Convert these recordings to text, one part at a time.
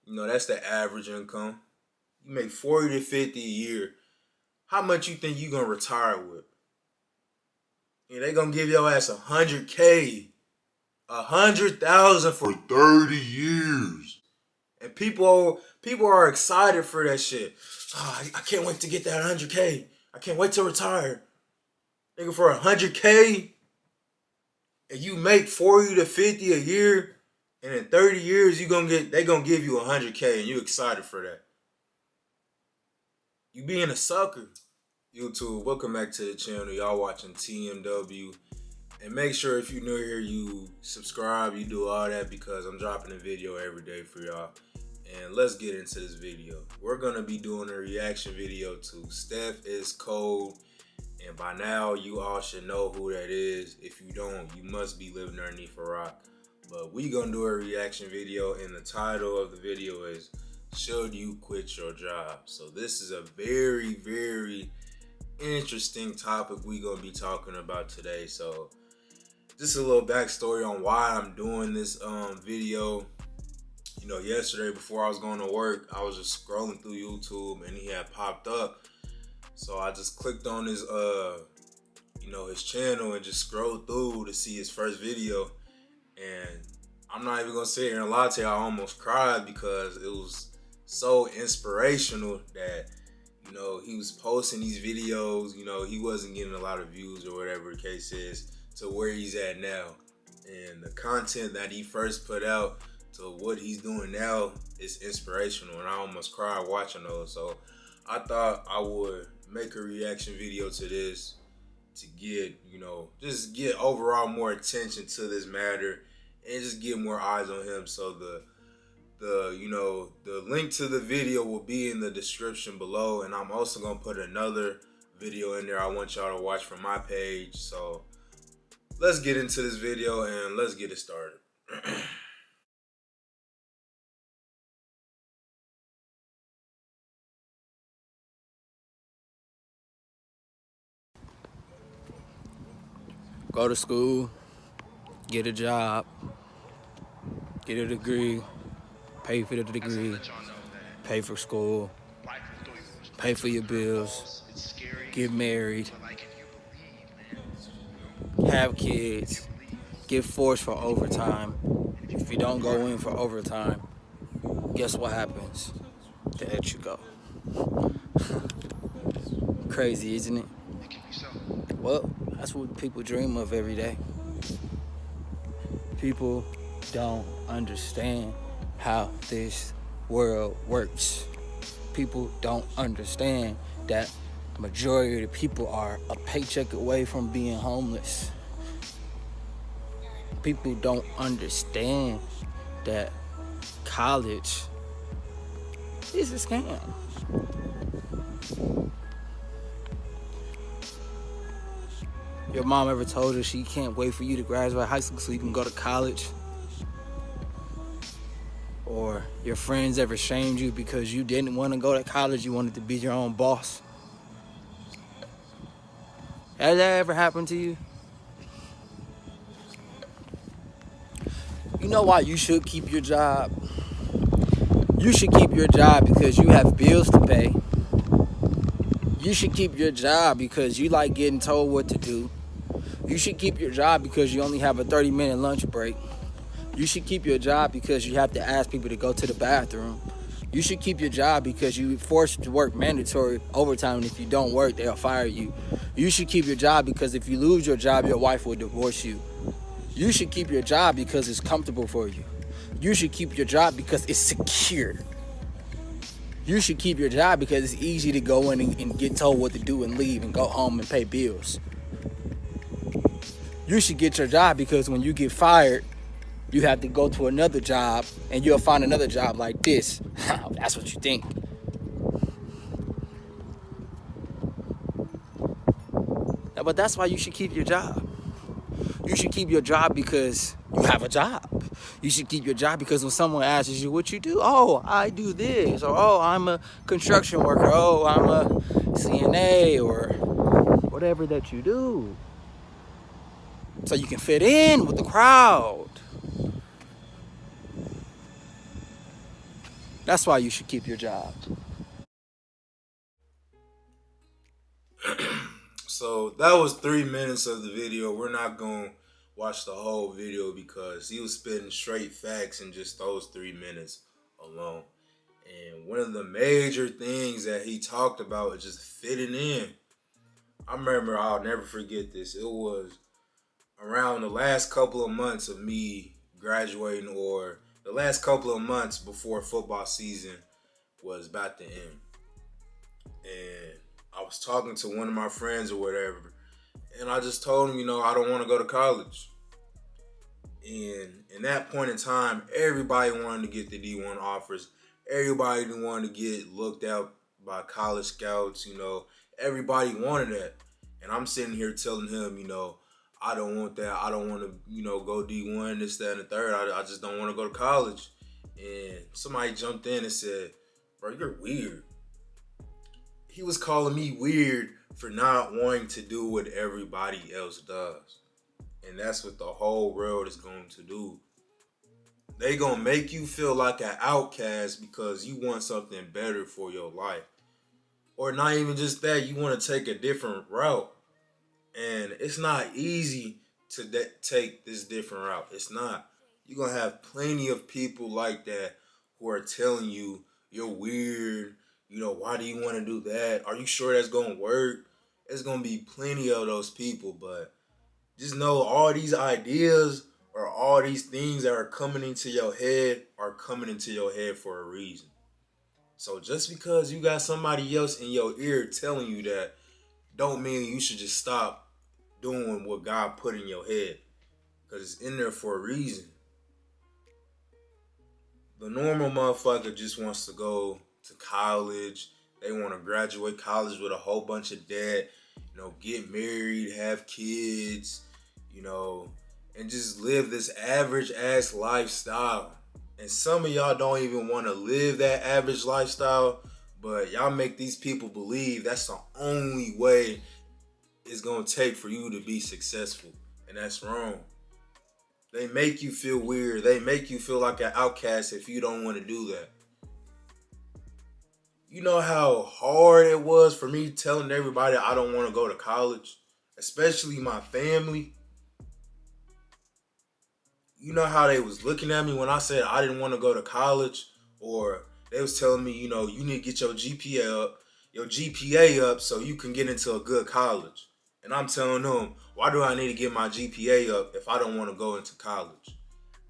You know, that's the average income. You make 40 to 50 a year. How much you think you gonna retire with? Yeah, they gonna give your ass 100K, 100,000 for 30 years. And people are excited for that shit. Oh, I can't wait to get that 100K. I can't wait to retire. Nigga, for 100K, and you make 40 to 50 a year, and in 30 years they gonna give you 100K, and you excited for that. You being a sucker. YouTube, welcome back to the channel. Y'all watching TMW. And make sure if you're new here, you subscribe, you do all that, because I'm dropping a video every day for y'all. And let's get into this video. We're gonna be doing a reaction video to Steph is Cold. And by now, you all should know who that is. If you don't, you must be living underneath a rock. But we gonna do a reaction video, and the title of the video is Should You Quit Your Job? So this is a very, very interesting topic we gonna be talking about today. So just a little backstory on why I'm doing this video. You know, yesterday before I was going to work, I was just scrolling through YouTube and he had popped up. So I just clicked on his his channel and just scrolled through to see his first video. And I'm not even gonna sit here and lie to you, I almost cried because it was so inspirational that, you know, he was posting these videos, you know, he wasn't getting a lot of views or whatever the case is, to where he's at now. And the content that he first put out to what he's doing now is inspirational, and I almost cried watching those. So I thought I would make a reaction video to this to get, you know, just get overall more attention to this matter and just get more eyes on him. So the link to the video will be in the description below, and I'm also gonna put another video in there I want y'all to watch from my page. So let's get into this video and let's get it started. Go to school, get a job, get a degree, pay for the degree, pay for school, pay for your bills, get married, have kids, get forced for overtime. If you don't go in for overtime, guess what happens? They let you go. Crazy, isn't it? Well, that's what people dream of every day. People don't understand how this world works. People don't understand that the majority of the people are a paycheck away from being homeless. People don't understand that college is a scam. Your mom ever told her she can't wait for you to graduate high school so you can go to college? Or your friends ever shamed you because you didn't want to go to college, you wanted to be your own boss? Has that ever happened to you? You know why you should keep your job? You should keep your job because you have bills to pay. You should keep your job because you like getting told what to do. You should keep your job because you only have a 30-minute lunch break. You should keep your job because you have to ask people to go to the bathroom. You should keep your job because you're forced to work mandatory overtime, and if you don't work, they'll fire you. You should keep your job because if you lose your job, your wife will divorce you. You should keep your job because it's comfortable for you. You should keep your job because it's secure. You should keep your job because it's easy to go in and get told what to do and leave and go home and pay bills. You should get your job because when you get fired, you have to go to another job and you'll find another job like this. That's what you think. Yeah, but that's why you should keep your job. You should keep your job because you have a job. You should keep your job because when someone asks you what you do, oh, I do this, or oh, I'm a construction worker, oh, I'm a CNA, or whatever that you do. So you can fit in with the crowd. That's why you should keep your job. So that was 3 minutes of the video. We're not going to watch the whole video because he was spitting straight facts in just those 3 minutes alone. And one of the major things that he talked about is just fitting in. I remember, I'll never forget this. It was around the last couple of months of me graduating, or the last couple of months before football season was about to end. And I was talking to one of my friends or whatever, and I just told him, I don't want to go to college. And in that point in time, everybody wanted to get the D1 offers. Everybody wanted to get looked at by college scouts. Everybody wanted that. And I'm sitting here telling him, I don't want that. I don't want to, go D1, this, that, and the third. I just don't want to go to college. And somebody jumped in and said, bro, you're weird. He was calling me weird for not wanting to do what everybody else does. And that's what the whole world is going to do. They gonna make you feel like an outcast because you want something better for your life. Or not even just that, you want to take a different route. And it's not easy to take this different route. It's not. You're going to have plenty of people like that who are telling you, you're weird. Why do you want to do that? Are you sure that's going to work? There's going to be plenty of those people, but just know all these ideas or all these things that are coming into your head are coming into your head for a reason. So just because you got somebody else in your ear telling you that, don't mean you should just stop doing what God put in your head, because it's in there for a reason. The normal motherfucker just wants to go to college. They want to graduate college with a whole bunch of debt, get married, have kids, and just live this average ass lifestyle. And some of y'all don't even want to live that average lifestyle, but y'all make these people believe that's the only way it's going to take for you to be successful. And that's wrong. They make you feel weird. They make you feel like an outcast if you don't want to do that. You know how hard it was for me telling everybody I don't want to go to college, especially my family. You know how they was looking at me when I said I didn't want to go to college, or they was telling me, you need to get your GPA up so you can get into a good college. And I'm telling them, why do I need to get my GPA up if I don't want to go into college?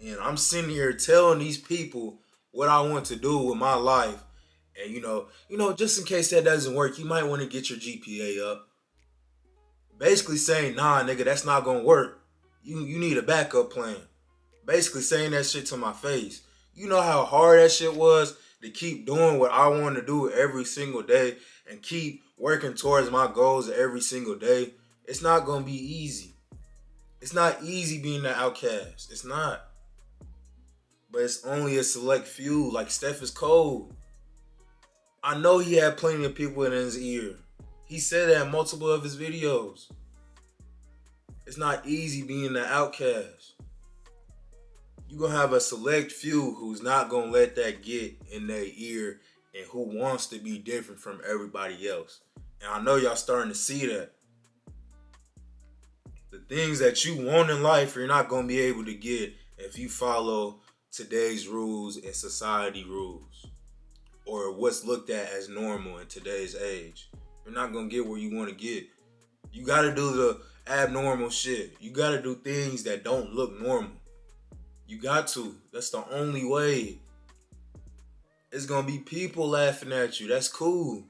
And I'm sitting here telling these people what I want to do with my life. And just in case that doesn't work, you might want to get your GPA up. Basically saying, nah, nigga, that's not gonna work. You need a backup plan. Basically saying that shit to my face. You know how hard that shit was to keep doing what I want to do every single day and keep working towards my goals every single day. It's not gonna be easy. It's not easy being an outcast. It's not. But it's only a select few. Like Steph is cold. I know he had plenty of people in his ear. He said that in multiple of his videos. It's not easy being an outcast. You're going to have a select few who's not going to let that get in their ear and who wants to be different from everybody else. And I know y'all starting to see that. The things that you want in life, you're not going to be able to get if you follow today's rules and society rules, or what's looked at as normal in today's age. You're not going to get where you want to get. You got to do the abnormal shit. You got to do things that don't look normal. You got to. That's the only way. It's going to be people laughing at you. That's cool.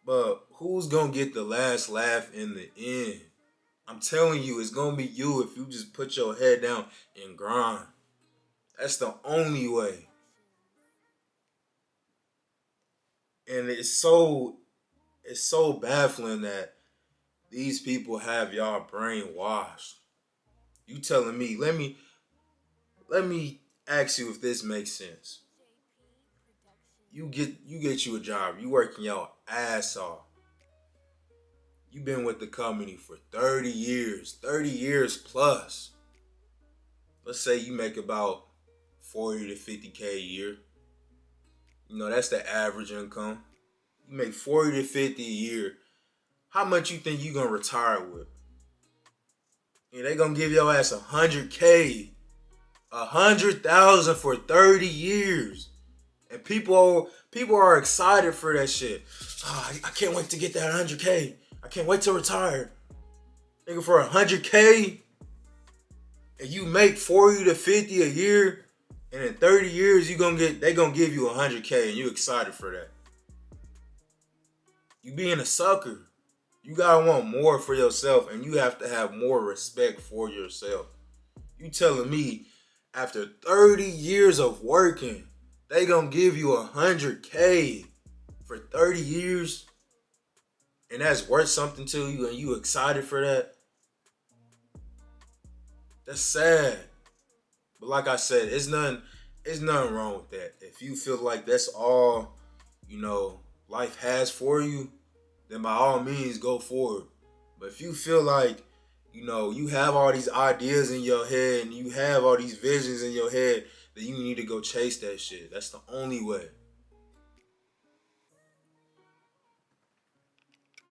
But who's going to get the last laugh in the end? I'm telling you, it's going to be you if you just put your head down and grind. That's the only way. And it's so baffling that these people have y'all brainwashed. You telling me, let me ask you if this makes sense. You get you a job, you working your ass off. You've been with the company for 30 years plus. Let's say you make about 40 to 50K a year. That's the average income. You make 40 to 50 a year. How much you think you gonna retire with? They gonna give your ass 100K, 100,000 for 30 years. And people are excited for that shit. Oh, I can't wait to get that 100K. I can't wait to retire. Nigga, for 100K, and you make 40 to 50 a year, and in 30 years they gonna give you 100K, and you excited for that. You being a sucker. You gotta want more for yourself, and you have to have more respect for yourself. You telling me after 30 years of working, they gonna give you 100K for 30 years, and that's worth something to you, and you excited for that? That's sad. But like I said, it's nothing wrong with that. If you feel like that's all, life has for you, then by all means go forward. But if you feel like, you have all these ideas in your head and you have all these visions in your head, then you need to go chase that shit. That's the only way.